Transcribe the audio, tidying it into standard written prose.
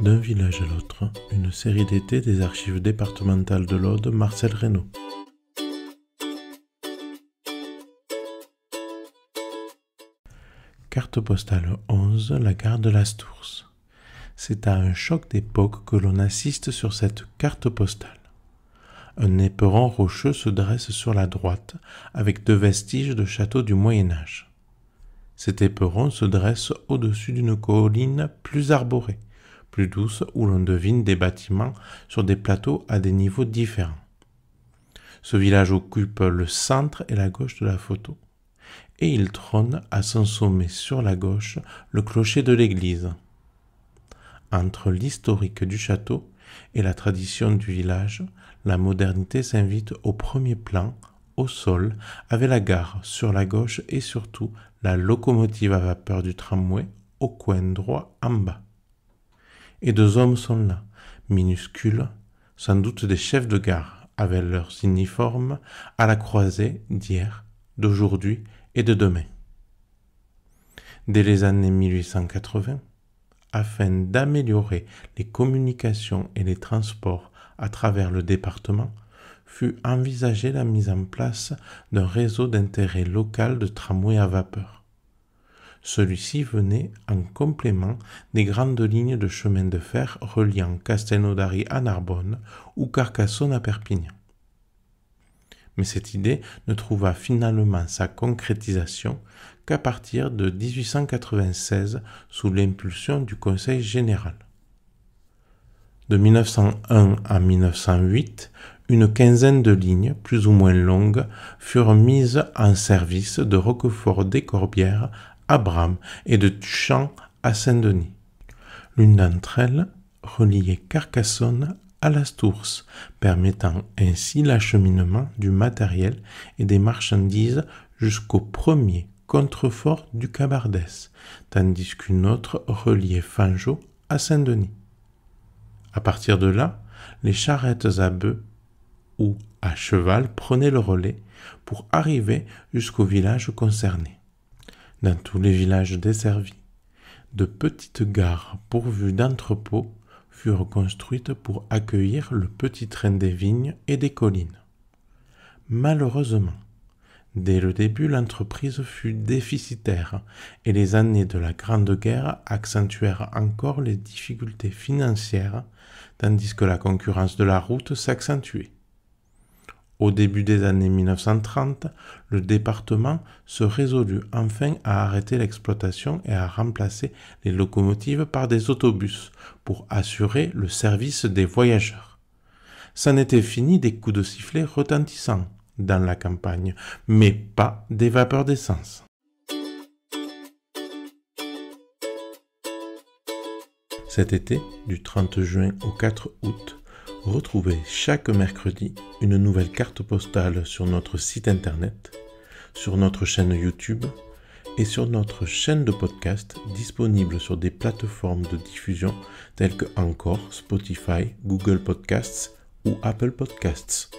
D'un village à l'autre, une série d'été des archives départementales de l'Aude, Marcel Reynaud. Carte postale 11, la gare de Lastours. C'est à un choc d'époque que l'on assiste sur cette carte postale. Un éperon rocheux se dresse sur la droite, avec deux vestiges de châteaux du Moyen-Âge. Cet éperon se dresse au-dessus d'une colline plus arborée, plus douce, où l'on devine des bâtiments sur des plateaux à des niveaux différents. Ce village occupe le centre et la gauche de la photo, et il trône à son sommet sur la gauche le clocher de l'église. Entre l'historique du château et la tradition du village, la modernité s'invite au premier plan, au sol, avec la gare sur la gauche et surtout la locomotive à vapeur du tramway au coin droit en bas. Et deux hommes sont là, minuscules, sans doute des chefs de gare, avec leurs uniformes à la croisée d'hier, d'aujourd'hui et de demain. Dès les années 1880, afin d'améliorer les communications et les transports à travers le département, fut envisagée la mise en place d'un réseau d'intérêt local de tramway à vapeur. Celui-ci venait en complément des grandes lignes de chemin de fer reliant Castelnaudary à Narbonne ou Carcassonne à Perpignan. Mais cette idée ne trouva finalement sa concrétisation qu'à partir de 1896 sous l'impulsion du Conseil général. De 1901 à 1908, une quinzaine de lignes, plus ou moins longues, furent mises en service de Roquefort-des-Corbières à Bram et de Tuchan à Saint-Denis. L'une d'entre elles reliait Carcassonne à Lastours, permettant ainsi l'acheminement du matériel et des marchandises jusqu'au premier contrefort du Cabardès, tandis qu'une autre reliait Fanjeaux à Saint-Denis. À partir de là, les charrettes à bœufs ou à cheval prenaient le relais pour arriver jusqu'au village concerné. Dans tous les villages desservis, de petites gares pourvues d'entrepôts furent construites pour accueillir le petit train des vignes et des collines. Malheureusement, dès le début, l'entreprise fut déficitaire et les années de la Grande Guerre accentuèrent encore les difficultés financières, tandis que la concurrence de la route s'accentuait. Au début des années 1930, le département se résolut enfin à arrêter l'exploitation et à remplacer les locomotives par des autobus pour assurer le service des voyageurs. C'en était fini des coups de sifflet retentissants dans la campagne, mais pas des vapeurs d'essence. Cet été, du 30 juin au 4 août, retrouvez chaque mercredi une nouvelle carte postale sur notre site internet, sur notre chaîne YouTube et sur notre chaîne de podcast disponible sur des plateformes de diffusion telles que Anchor, Spotify, Google Podcasts ou Apple Podcasts.